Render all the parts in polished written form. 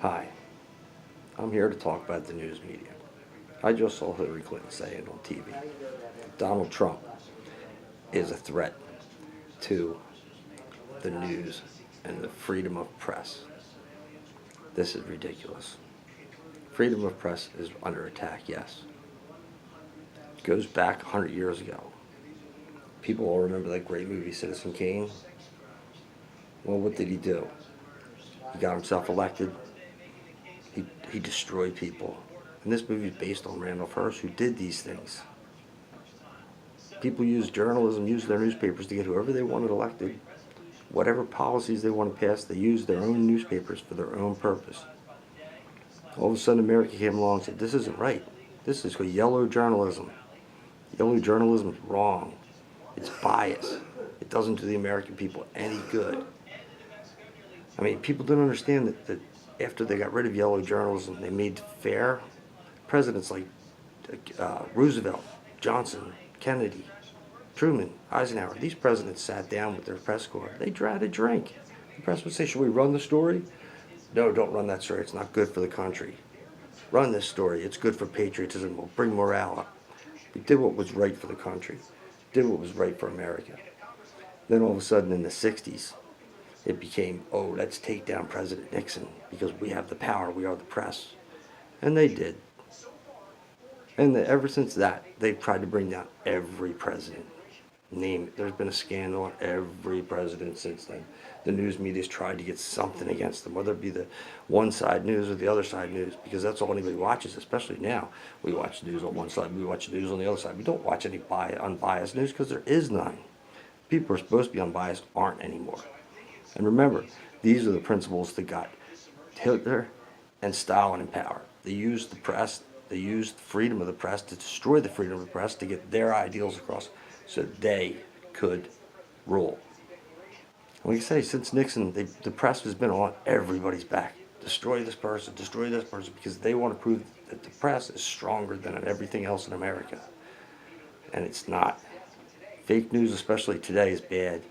Hi, I'm here to talk about the news media. I just saw Hillary Clinton say it on TV. Donald Trump is a threat to the news and the freedom of press. This is ridiculous. Freedom of press is under attack, yes. It goes back 100 years ago. People all remember that great movie, Citizen Kane. Well, what did he do? He got himself elected. He destroyed people. And this movie is based on Randolph Hearst, who did these things. People use journalism, use their newspapers to get whoever they wanted elected. Whatever policies they want to pass, they use their own newspapers for their own purpose. All of a sudden, America came along and said, this isn't right. This is called yellow journalism. Yellow journalism is wrong. It's bias. It doesn't do the American people any good. I mean, people don't understand that after they got rid of yellow journalism, they made fair. Presidents like Roosevelt, Johnson, Kennedy, Truman, Eisenhower, these presidents sat down with their press corps. They had a drink. The press would say, should we run the story? No, don't run that story. It's not good for the country. Run this story. It's good for patriotism. We'll bring morale up. We did what was right for the country. Did what was right for America. Then all of a sudden in the 60s, it became, oh, let's take down President Nixon because we have the power. We are the press. And they did. And ever since that, they've tried to bring down every president. Name it. There's been a scandal on every president since then. The news media's tried to get something against them, whether it be the one side news or the other side news, because that's all anybody watches, especially now. We watch news on one side, we watch news on the other side. We don't watch any unbiased news because there is none. People who are supposed to be unbiased aren't anymore. And remember, these are the principles that got Hitler and Stalin in power. They used the press, they used freedom of the press to destroy the freedom of the press to get their ideals across so they could rule. And like I say, since Nixon, the press has been on everybody's back. Destroy this person, because they want to prove that the press is stronger than everything else in America. And it's not. Fake news, especially today, is bad.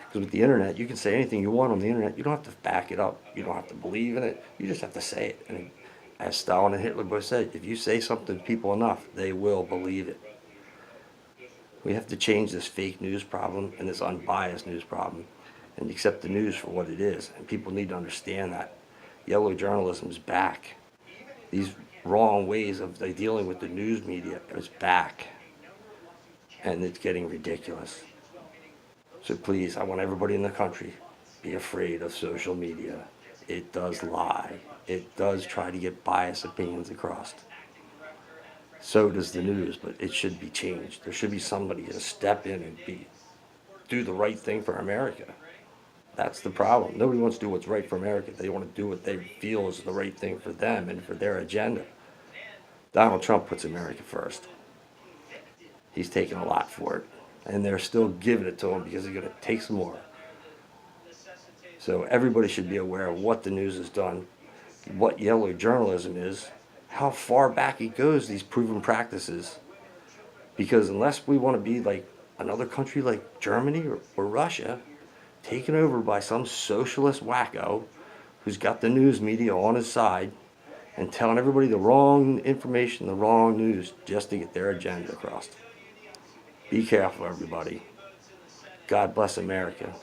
Because with the internet, you can say anything you want on the internet. You don't have to back it up. You don't have to believe in it. You just have to say it. And as Stalin and Hitler both said, if you say something to people enough, they will believe it. We have to change this fake news problem and this unbiased news problem and accept the news for what it is. And people need to understand that. Yellow journalism is back. These wrong ways of dealing with the news media is back. And it's getting ridiculous. So please, I want everybody in the country be afraid of social media. It does lie. It does try to get biased opinions across. So does the news, but it should be changed. There should be somebody to step in and do the right thing for America. That's the problem. Nobody wants to do what's right for America. They want to do what they feel is the right thing for them and for their agenda. Donald Trump puts America first. He's taken a lot for it. And they're still giving it to him because he's going to take some more. So everybody should be aware of what the news has done, what yellow journalism is, how far back it goes, these proven practices. Because unless we want to be like another country like Germany or Russia, taken over by some socialist wacko who's got the news media on his side and telling everybody the wrong information, the wrong news, just to get their agenda across. Be careful, everybody. God bless America.